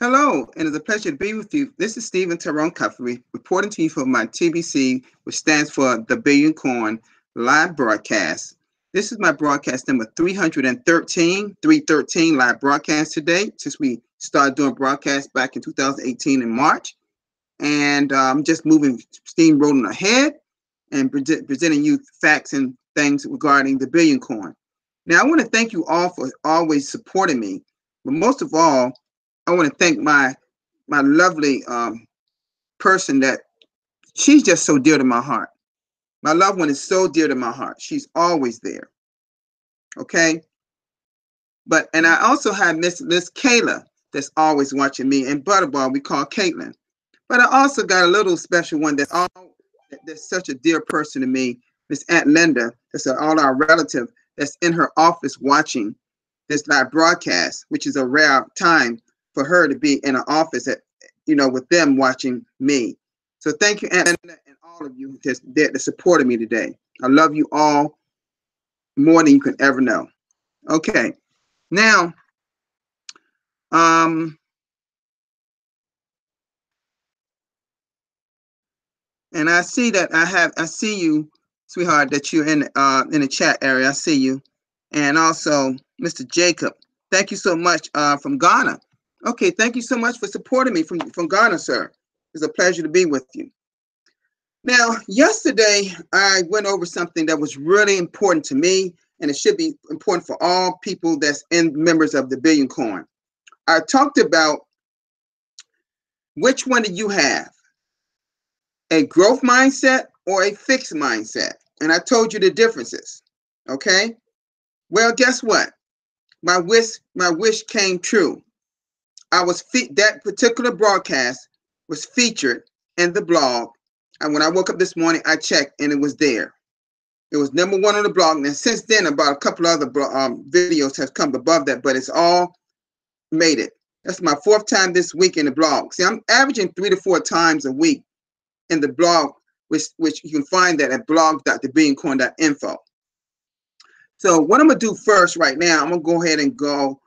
Hello, and it's a pleasure to be with you. This is Stephen Tyrone Cuffery reporting to you from my TBC, which stands for The Billion Coin live broadcast. This is my broadcast number 313 live broadcast today, since we started doing broadcasts back in 2018 in March. And I'm just moving, steamrolling ahead and presenting you facts and things regarding the Billion Coin. Now, I want to thank you all for always supporting me, but most of all, I want to thank my lovely person that she's just so dear to my heart. My loved one is so dear to my heart. She's always there. Okay. And I also have Miss Kayla that's always watching me, and Butterball we call Caitlin. But I also got a little special one that's such a dear person to me, Miss Aunt Linda. That's all our relative that's in her office watching this live broadcast, which is a rare time for her to be in an office with them watching me. So thank you, Aunt Linda, and all of you that supported me today. I love you all more than you can ever know. Okay, now, and I see that I see you, sweetheart, that you're in the chat area. I see you, and also Mr. Jacob. Thank you so much from Ghana. Okay, thank you so much for supporting me from Ghana, sir. It's a pleasure to be with you. Now, yesterday, I went over something that was really important to me, and it should be important for all people that's members of the Billion Coin. I talked about which one do you have, a growth mindset or a fixed mindset? And I told you the differences, okay? Well, guess what? My wish came true. That particular broadcast was featured in the blog, and when I woke up this morning, I checked, and it was there. It was #1 on the blog, and since then, about a couple other videos have come above that, but it's all made it. That's my 4th time this week in the blog. See, I'm averaging 3 to 4 times a week in the blog, which you can find that at blog.thebillioncoin.info. So what I'm gonna do first right now, I'm gonna go ahead and go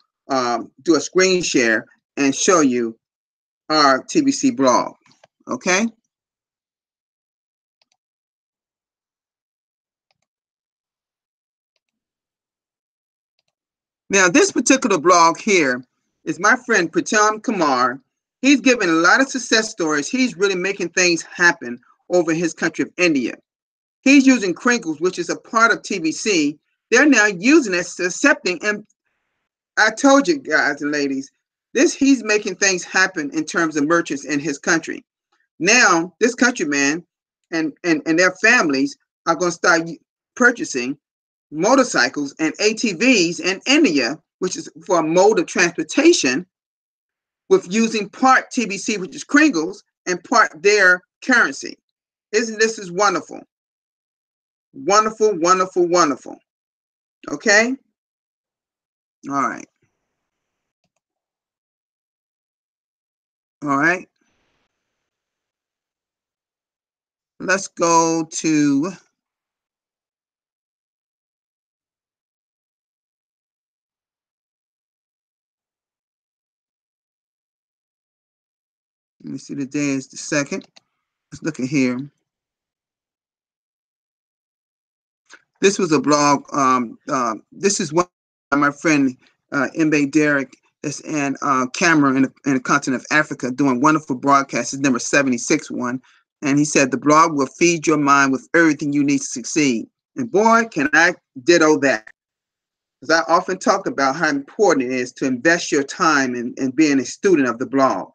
do a screen share and show you our TBC blog, okay? Now, this particular blog here is my friend Pratap Kumar. He's given a lot of success stories. He's really making things happen over in his country of India. He's using Crinkles, which is a part of TBC. They're now using it, accepting, and I told you guys and ladies, he's making things happen in terms of merchants in his country. Now, this countryman and their families are going to start purchasing motorcycles and ATVs in India, which is for a mode of transportation, with using part TBC, which is Kringles, and part their currency. Isn't this is wonderful? Wonderful, wonderful, wonderful. Okay? All right. All right. Let's go to let me see, the day is the 2nd. Let's look at here. This was a blog. This is one of my friend Mbe Derek that's in Cameroon in the continent of Africa doing wonderful broadcasts. It's number 76 one. And he said the blog will feed your mind with everything you need to succeed. And boy, can I ditto that. Because I often talk about how important it is to invest your time in being a student of the blog.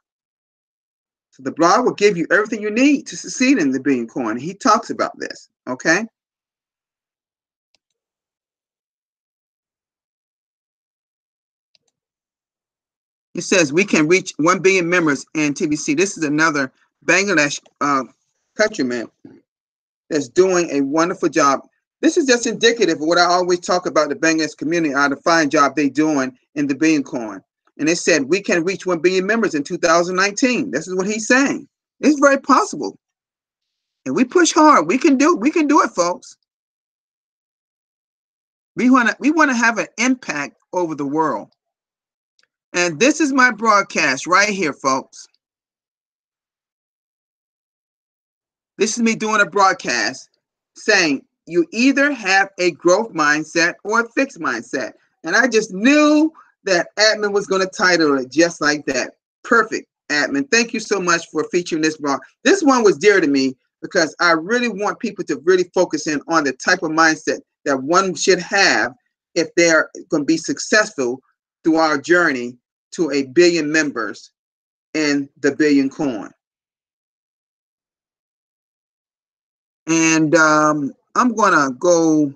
So the blog will give you everything you need to succeed in the Billion Coin. He talks about this, okay? It says we can reach 1 billion members in TBC. This is another Bangladesh countryman that's doing a wonderful job. This is just indicative of what I always talk about the Bangladesh community, the fine job they're doing in the Billion Coin. And it said we can reach 1 billion members in 2019. This is what he's saying. It's very possible. And we push hard. We can do it, folks. We want to have an impact over the world. And this is my broadcast right here, folks. This is me doing a broadcast saying you either have a growth mindset or a fixed mindset. And I just knew that admin was going to title it just like that. Perfect, admin. Thank you so much for featuring this blog. This one was dear to me because I really want people to really focus in on the type of mindset that one should have if they're going to be successful through our journey to 1 billion members in the Billion Coin. And I'm gonna go.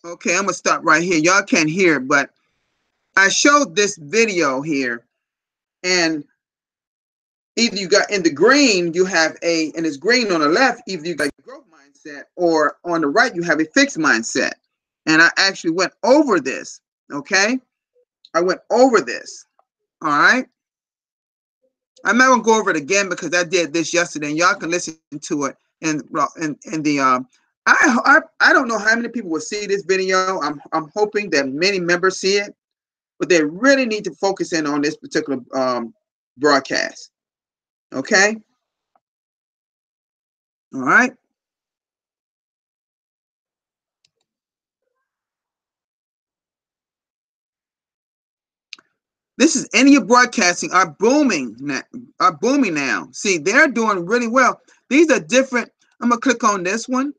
Okay, I'm gonna stop right here. Y'all can't hear it, but I showed this video here, and either you got in the green, you have and it's green on the left, either you got a growth mindset, or on the right, you have a fixed mindset. And I actually went over this. Okay, I went over this. All right. I'm not gonna go over it again because I did this yesterday, and y'all can listen to it in the I don't know how many people will see this video. I'm hoping that many members see it, but they really need to focus in on this particular broadcast. Okay. All right. This is India Broadcasting are booming now. See, they're doing really well. These are different. I'm gonna click on this one.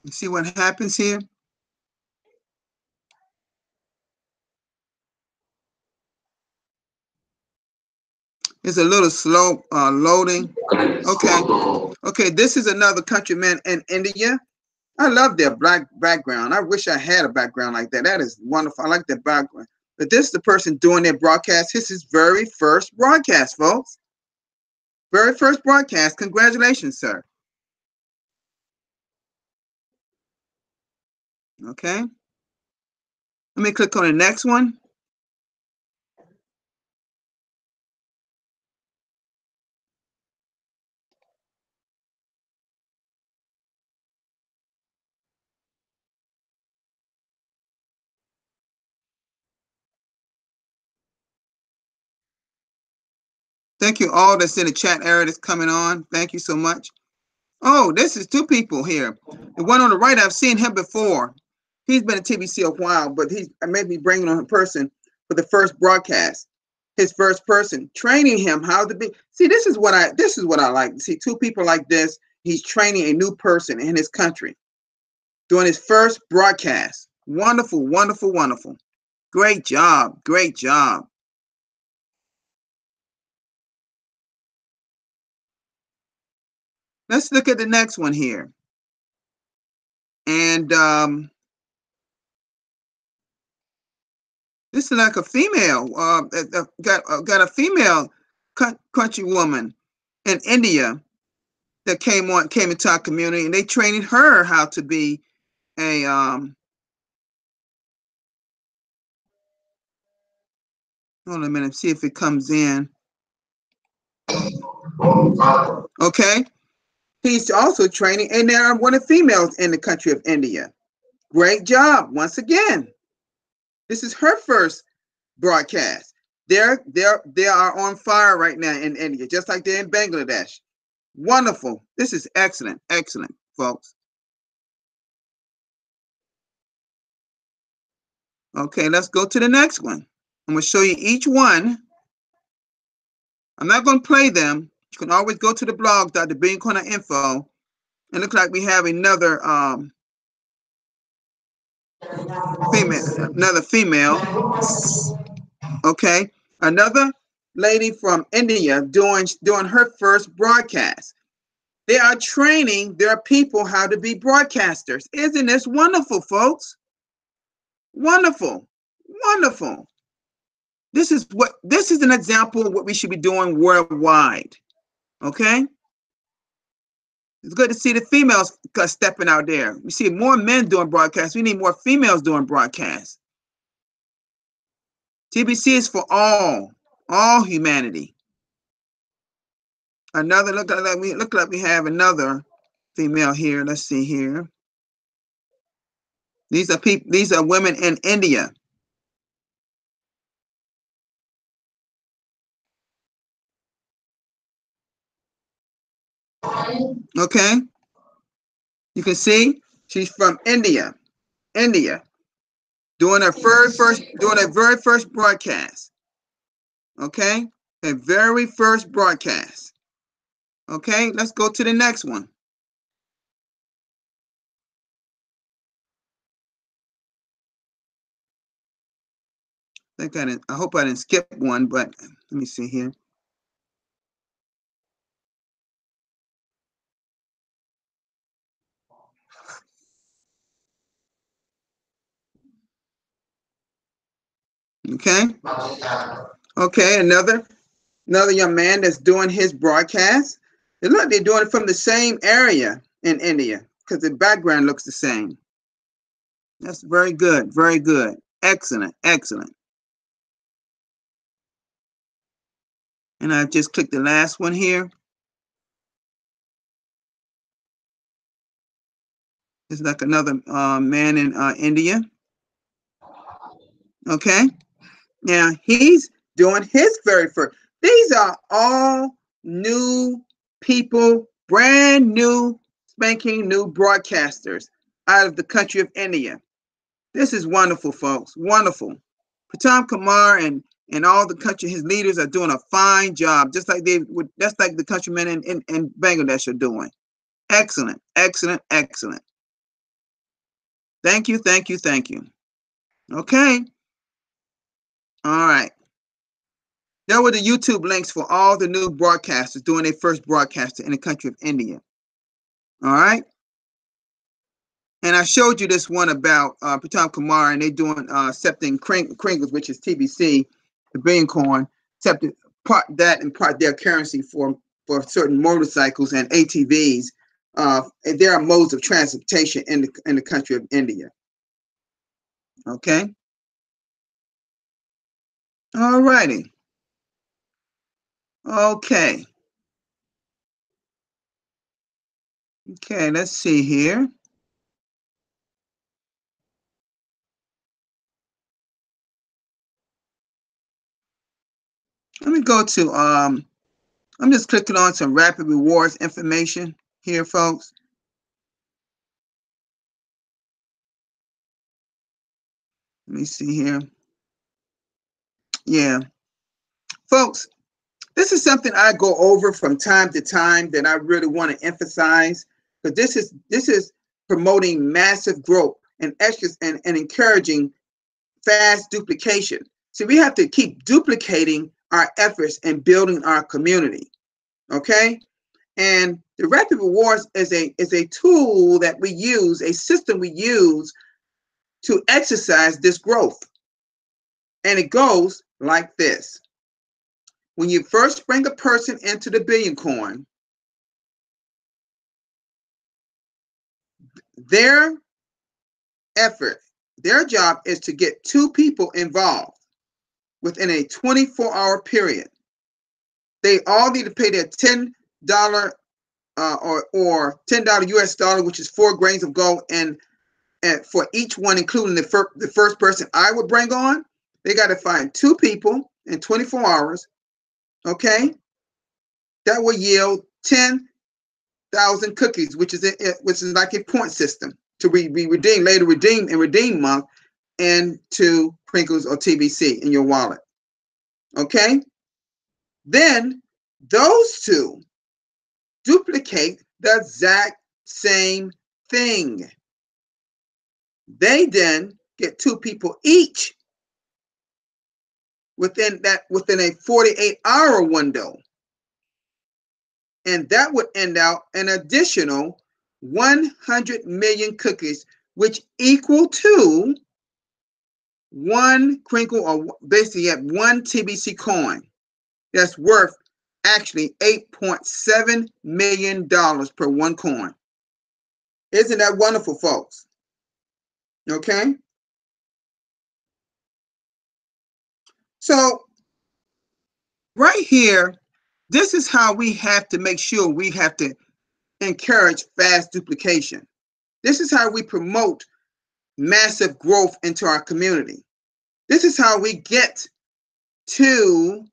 You see what happens here? It's a little slow loading. Okay, this is another countryman in India. I love their black background. I wish I had a background like that. That is wonderful. I like their background. But this is the person doing their broadcast. This is his very first broadcast, folks. Very first broadcast. Congratulations, sir. Okay. Let me click on the next one. Thank you all that's in the chat area that's coming on. Thank you so much. Oh, this is two people here. The one on the right, I've seen him before. He's been at TBC a while, but he's maybe bringing on a person for the first broadcast. His first person, training him how to be. See, this is what I like to see. Two people like this. He's training a new person in his country, doing his first broadcast. Wonderful, wonderful, wonderful. Great job, great job. Let's look at the next one here. And this is like a female, got a female country woman in India that came into our community, and they trained her how to be a hold on a minute, see if it comes in. Okay. He's also training, and there are one of the females in the country of India. Great job once again. This is her first broadcast. They are on fire right now in India, just like they're in Bangladesh. Wonderful. This is excellent, excellent, folks. Okay, let's go to the next one. I'm going to show you each one. I'm not going to play them. You can always go to the blog, .thebillioncoin.info, and look like we have another female. Okay, another lady from India doing her first broadcast. They are training their people how to be broadcasters. Isn't this wonderful, folks? Wonderful, wonderful. This is an example of what we should be doing worldwide. Okay. It's good to see the females stepping out there. We see more men doing broadcasts. We need more females doing broadcasts. TBC is for all humanity. Another look like we have another female here. Let's see here. These are people. These are women in India. Okay, you can see she's from India. India, doing her very first broadcast. Okay, her very first broadcast. Okay, let's go to the next one. I hope I didn't skip one, but let me see here. Okay. Okay, another young man that's doing his broadcast. And look, they're doing it from the same area in India because the background looks the same. That's very good, very good. Excellent, excellent. And I just clicked the last one here. It's like another man in India. Okay. Now he's doing his very first. These are all new people, brand new, spanking new broadcasters out of the country of India. This is wonderful, folks. Wonderful. Pratap Kumar and all the country, his leaders are doing a fine job, just like that's like the countrymen in Bangladesh are doing. Excellent, excellent, excellent. Thank you, thank you, thank you. Okay. All right. There were the YouTube links for all the new broadcasters doing their first broadcast in the country of India. All right. And I showed you this one about Pratap Kumar, and they doing accepting Kringles, which is TBC, the Billion Coin, accepted part that and part their currency for certain motorcycles and ATVs. And there are modes of transportation in the country of India. Okay. All righty. Okay. Okay, let's see here. Let me go to I'm just clicking on some rapid rewards information here, folks. Let me see here. Yeah. Folks, this is something I go over from time to time that I really want to emphasize, but this is promoting massive growth and encouraging fast duplication. So we have to keep duplicating our efforts and building our community. Okay? And the rapid rewards is a tool that we use, a system we use to exercise this growth. And it goes like this. When you first bring a person into the Billion Coin, their effort, their job is to get 2 people involved within a 24-hour period. They all need to pay their $10 or $10 US dollar, which is 4 grains of gold, and for each one, including the first person I would bring on, they got to find 2 people in 24 hours. Okay, that will yield 10,000 cookies, which is like a point system to be redeemed later, redeem month, and to Crinkles or TBC in your wallet. Okay, then those 2 duplicate the exact same thing. They then get 2 people each within a 48-hour window. And that would end out an additional 100 million cookies, which equal to 1 crinkle, or basically at 1 TBC coin. That's worth actually $8.7 million per 1 coin. Isn't that wonderful, folks? Okay. So right here, This is how we have to make sure we have to encourage fast duplication. This is how we promote massive growth into our community. This is how we get to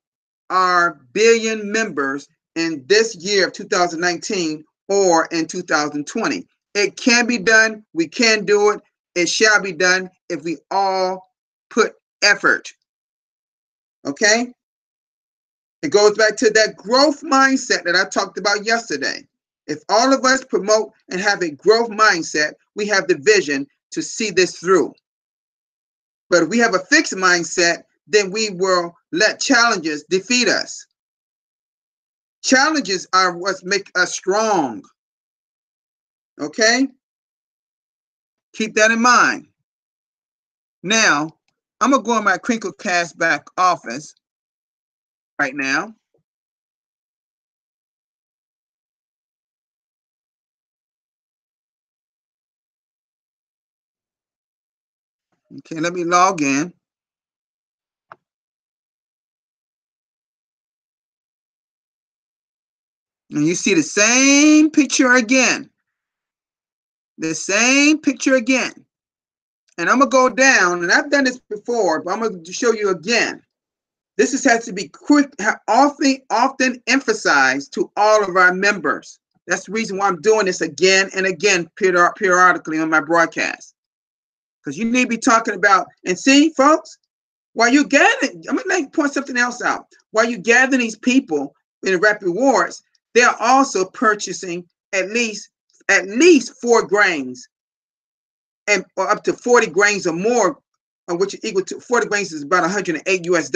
our billion members in this year of 2019 or in 2020. It can be done. We can do it. It shall be done if we all put effort. Okay? It goes back to that growth mindset that I talked about yesterday. If all of us promote and have a growth mindset, we have the vision to see this through. But if we have a fixed mindset, then we will let challenges defeat us. Challenges are what make us strong. Okay? Keep that in mind. Now, I'm going to go in my Crinkle Cashback office right now. Okay, let me log in. And you see the same picture again. The same picture again. And I'm going to go down, and I've done this before, but I'm going to show you again. This has to be quick, often emphasized to all of our members. That's the reason why I'm doing this again and again periodically on my broadcast. Because you need to be talking about, and see, folks, while you gather, I'm going to point something else out. While you gather these people in the Rapid Rewards, they are also purchasing at least 4 grains and or up to 40 grains or more, which is equal to 40 grains is about $108 US.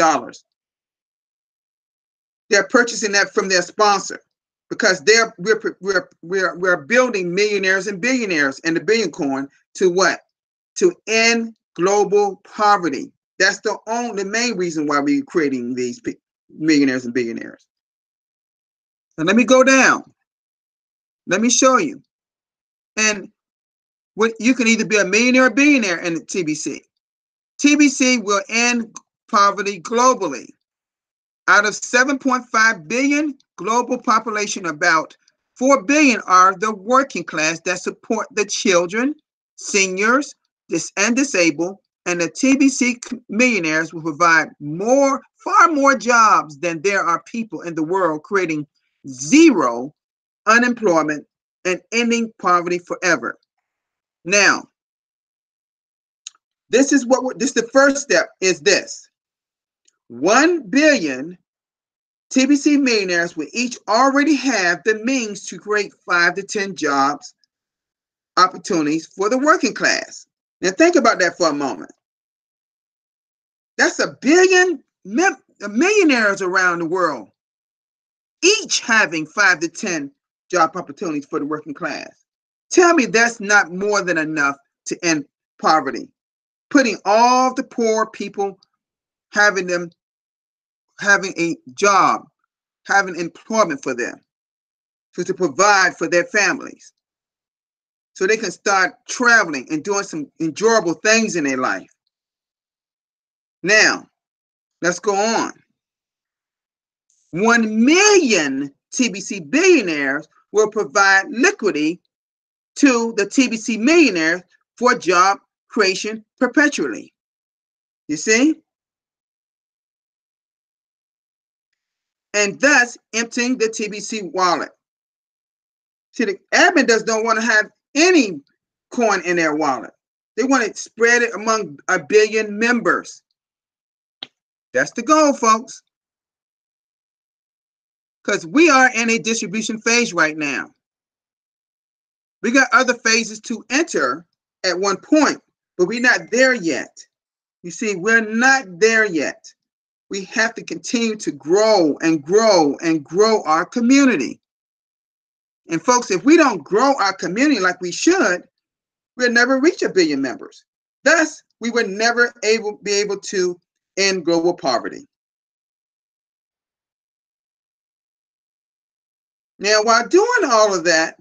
They're purchasing that from their sponsor because we're building millionaires and billionaires and the Billion Coin to what? To end global poverty. That's the main reason why we're creating these millionaires and billionaires. And let me go down. Let me show you. And you can either be a millionaire or billionaire in the TBC. TBC will end poverty globally. Out of 7.5 billion global population, about 4 billion are the working class that support the children, seniors, and disabled, and the TBC millionaires will provide far more jobs than there are people in the world, creating zero unemployment and ending poverty forever. Now, this is the first step is this. 1 billion TBC millionaires will each already have the means to create 5 to 10 jobs opportunities for the working class. Now think about that for a moment. That's 1 billion millionaires around the world, each having 5 to 10 job opportunities for the working class. Tell me that's not more than enough to end poverty. Putting all the poor people, having a job, having employment for them, to provide for their families, so they can start traveling and doing some enjoyable things in their life. Now, let's go on. 1 million TBC billionaires will provide liquidity to the TBC millionaires for job creation perpetually. You see? And thus emptying the TBC wallet. See, the admin don't want to have any coin in their wallet. They want to spread it among 1 billion members. That's the goal, folks. Because we are in a distribution phase right now. We got other phases to enter at one point, but we're not there yet. You see, we're not there yet. We have to continue to grow and grow and grow our community. And folks, if we don't grow our community like we should, we'll never reach 1 billion members. Thus, we will never be able to end global poverty. Now, while doing all of that,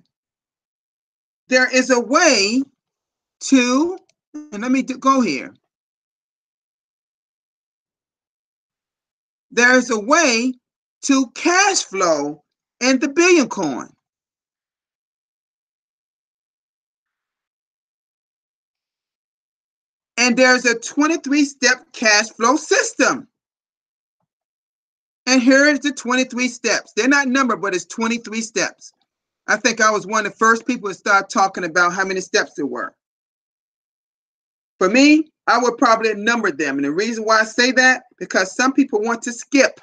there is a way to, and let me go here. There is a way to cash flow in the Billion Coin. And there's a 23-step cash flow system. And here is the 23 steps. They're not numbered, but it's 23 steps. I think I was one of the first people to start talking about how many steps there were. For me, I would probably number them. And the reason why I say that, because some people want to skip.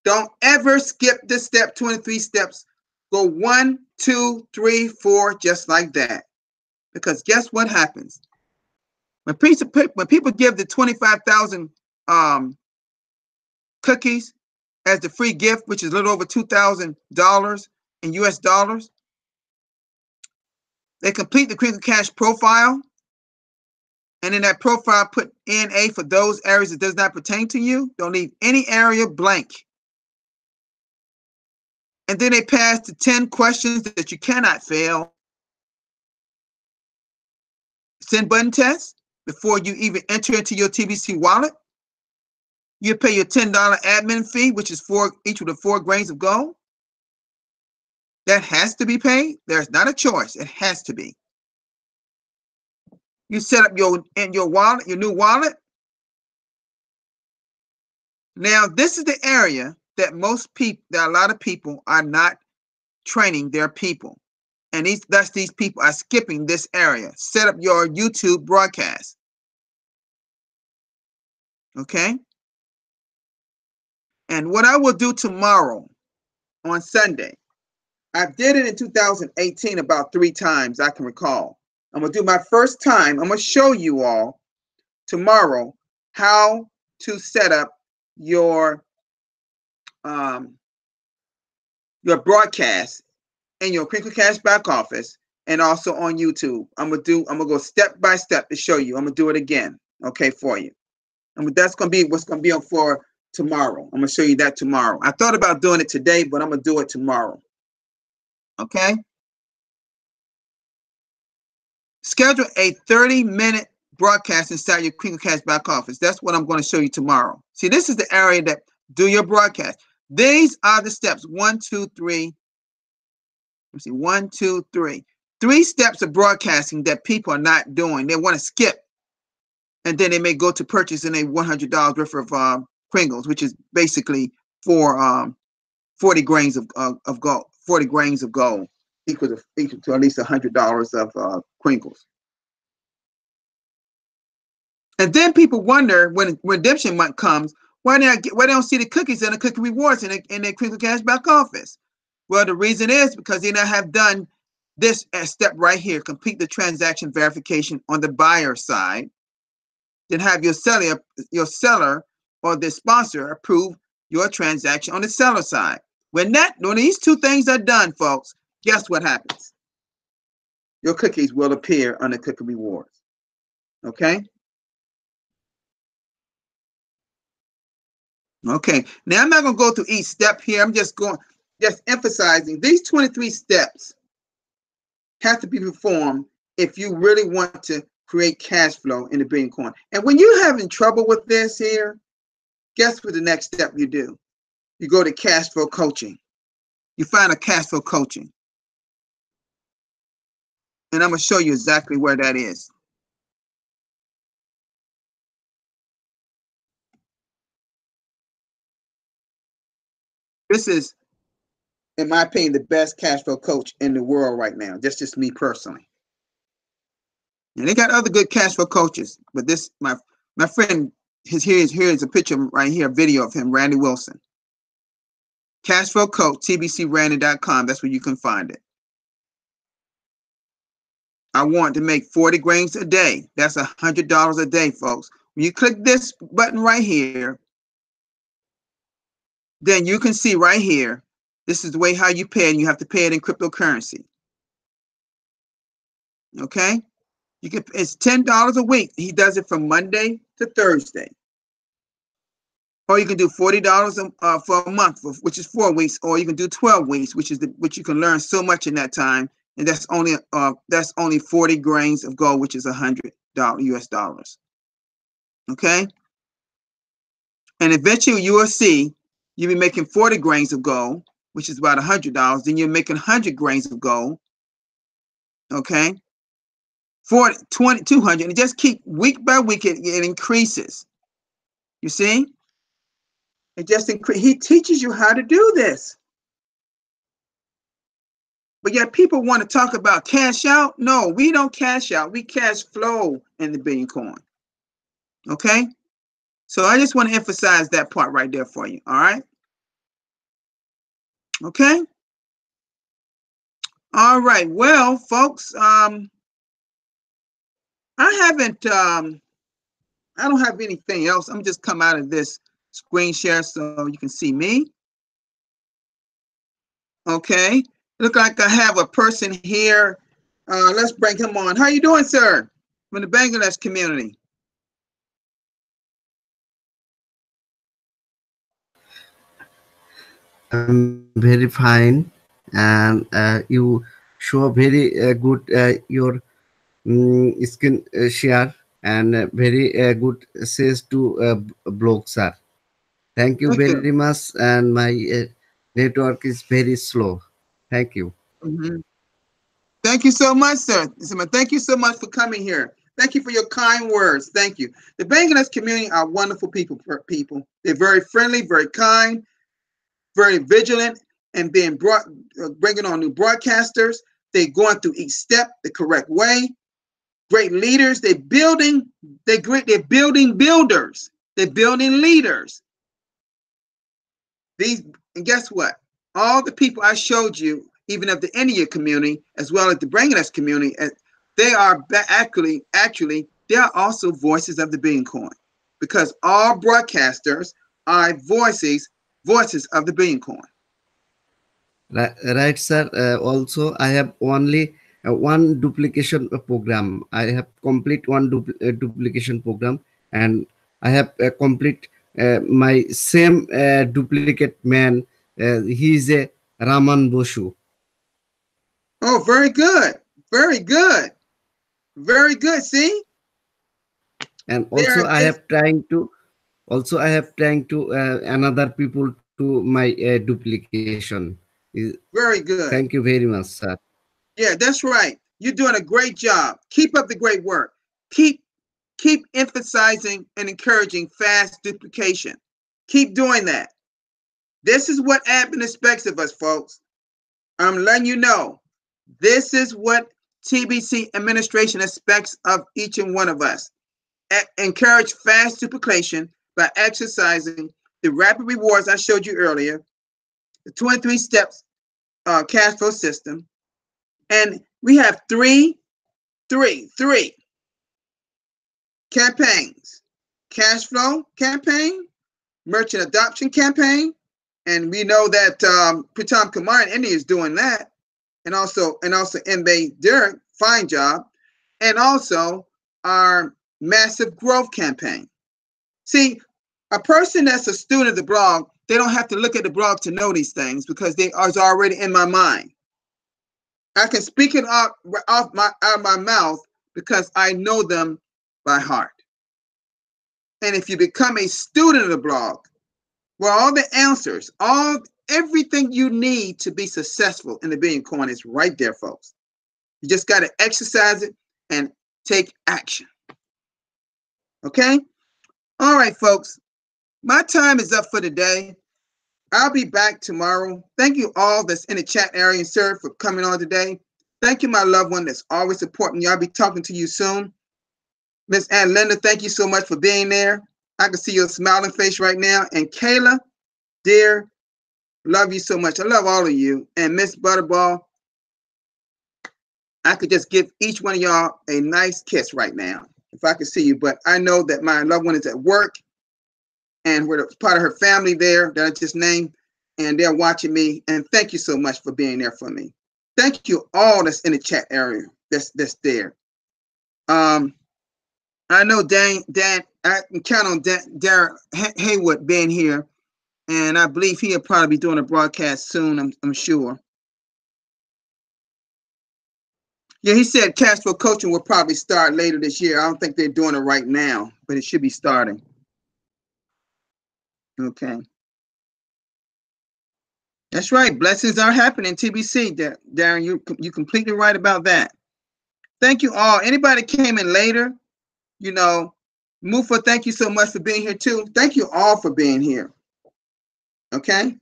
Don't ever skip the step, 23 steps. Go 1, 2, 3, 4, just like that. Because guess what happens? When people give the 25,000 cookies as the free gift, which is a little over $2,000 in US dollars, they complete the Crinkle Cash profile. And in that profile, put NA for those areas that does not pertain to you. Don't leave any area blank. And then they pass the 10 questions that you cannot fail. Send button test before you even enter into your TBC wallet. You pay your $10 admin fee, which is for each of the 4 grains of gold. That has to be paid. There's not a choice. It has to be. You set up your wallet, your new wallet. Now, this is the area that a lot of people are not training their people. And thus these people are skipping this area. Set up your YouTube broadcast. Okay? And what I will do tomorrow on Sunday, I did it in 2018 about 3 times, I can recall. I'm going to do my first time. I'm going to show you all tomorrow how to set up your broadcast in your Crinkle Cash back office and also on YouTube. I'm gonna go step by step to show you. I'm gonna do it again, okay, for you. And that's gonna be what's gonna be on for tomorrow. I'm gonna show you that tomorrow. I thought about doing it today, but I'm gonna do it tomorrow. Okay. Schedule a 30-minute broadcast inside your Crinkle Cash back office. That's what I'm going to show you tomorrow. See, this is the area that do your broadcast. These are the steps. 1, 2, 3. Let's see. 1, 2, 3. 3 steps of broadcasting that people are not doing. They want to skip. And then they may go to purchasing a $100 worth of Pringles, which is basically for 40 grains of gold. 40 grains of gold equal to at least $100 of Pringles. And then people wonder when redemption month comes, why they don't see the cookies and the cookie rewards in their Crinkle Cash back office. Well, the reason is because they not have done this step right here. Complete the transaction verification on the buyer side. Then have your seller or the sponsor approve your transaction on the seller side. When these 2 things are done, folks, guess what happens? Your cookies will appear on the cookie rewards. Okay? Okay. Now, I'm not going to go through each step here. I'm just emphasizing these 23 steps have to be performed if you really want to create cash flow in the Billion Coin. And when you're having trouble with this here, guess what the next step you do? You go to cash flow coaching. You find a cash flow coaching. And I'm going to show you exactly where that is. This is, in my opinion, the best cash flow coach in the world right now. That's just me personally. And they got other good cash flow coaches, but this, my friend, here's a picture right here, a video of him, Randy Wilson. Cash flow coach, tbcrandy.com. That's where you can find it. I want to make 40 grains a day. That's $100 a day, folks. When you click this button right here, then you can see right here, this is the way how you pay, and you have to pay it in cryptocurrency. Okay? It's $10 a week. He does it from Monday to Thursday. Or you can do $40 for a month, which is 4 weeks, or you can do 12 weeks, which you can learn so much in that time. And that's only 40 grains of gold, which is $100 US dollars. Okay? And eventually you will see you'll be making 40 grains of gold, which is about $100. Then you're making 100 grains of gold. Okay. 40, 20, 200, and it just keep week by week, it increases. You see? It just increases. He teaches you how to do this. But yet people want to talk about cash out. No, we don't cash out. We cash flow in the Billion Coin. Okay? So I just want to emphasize that part right there for you. All right? Okay? All right. Well, folks, I don't have anything else. I'm just come out of this screen share so you can see me. Okay. Look like I have a person here. Let's bring him on. How you doing, sir? From the Bangladesh community. I'm very fine, and you show very good your skin share and very good says to blog, sir. Thank you Thank very you. much, and my network is very slow. Thank you. Thank you so much, sir. Thank you so much for coming here. Thank you for your kind words. Thank you. The Bangladesh community are wonderful people. They're very friendly, very kind, very vigilant, and bringing on new broadcasters. They're going through each step the correct way. Great leaders. They're building builders. They're building leaders. And guess what? All the people I showed you, even of the India community, as well as the Bangladesh community, they are actually they are also voices of the Billion Coin, because all broadcasters are voices of the Billion Coin. Right, sir. Also, I have only one duplication program. I have complete one duplication program, and I have complete my same duplicate man. He is a Raman Boshu. Oh, very good, very good, very good. See, And also I have trying to another people to my duplication. Very Thank good. you very much, sir. Yeah, that's right. You're doing a great job. Keep up the great work. Keep emphasizing and encouraging fast duplication. Keep doing that. This is what admin expects of us, folks. I'm letting you know. This is what TBC administration expects of each and one of us. Encourage fast duplication by exercising the rapid rewards I showed you earlier, the 23 steps cash flow system. And we have three campaigns: cash flow campaign, merchant adoption campaign, and we know that Pratap Kumar in India is doing that, and also MB Derek, fine job, and also our massive growth campaign. See, a person that's a student of the blog, they don't have to look at the blog to know these things, because they are already in my mind. I can speak it out of my mouth because I know them by heart. And if you become a student of the blog, well, all the answers, everything you need to be successful in the Billion Coin is right there, folks. You just got to exercise it and take action. Okay? All right, folks. My time is up for today. I'll be back tomorrow. Thank you all that's in the chat area, and sir, for coming on today. Thank you, my loved one that's always supporting you. I'll be talking to you soon. Miss Ann Linda, thank you so much for being there. I can see your smiling face right now. And Kayla, dear, love you so much. I love all of you. And Miss Butterball, I could just give each one of y'all a nice kiss right now if I could see you. But I know that my loved one is at work, and we're part of her family there that I just named, and they're watching me. And thank you so much for being there for me. Thank you all that's in the chat area that's there. I know Dan, I can count on Darren Haywood being here, and I believe he'll probably be doing a broadcast soon, I'm sure. Yeah, he said cash flow coaching will probably start later this year. I don't think they're doing it right now, but it should be starting. Okay. That's right. Blessings are happening. TBC, Darren, you completely right about that. Thank you all. Anybody came in later, you know, Mufa, thank you so much for being here too. Thank you all for being here. Okay.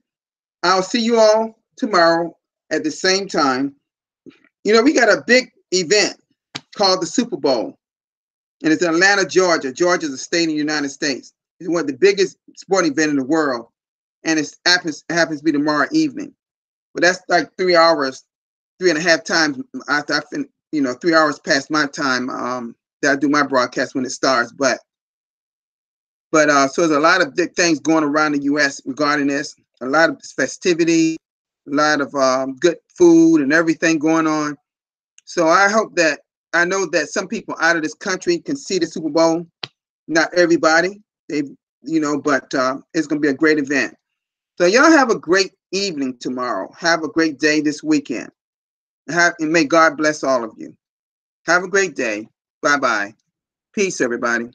I'll see you all tomorrow at the same time. You know, we got a big event called the Super Bowl, and it's in Atlanta, Georgia. Georgia is a state in the United States. It's one of the biggest sporting event in the world, and it happens to be tomorrow evening. But that's like 3 hours, 3.5 times after 3 hours past my time that I do my broadcast when it starts. But so there's a lot of big things going around the U.S. regarding this. A lot of festivity, a lot of good food and everything going on. So I know that some people out of this country can see the Super Bowl. Not everybody, but it's going to be a great event. So y'all have a great evening tomorrow. Have a great day this weekend. And may God bless all of you. Have a great day. Bye-bye. Peace, everybody.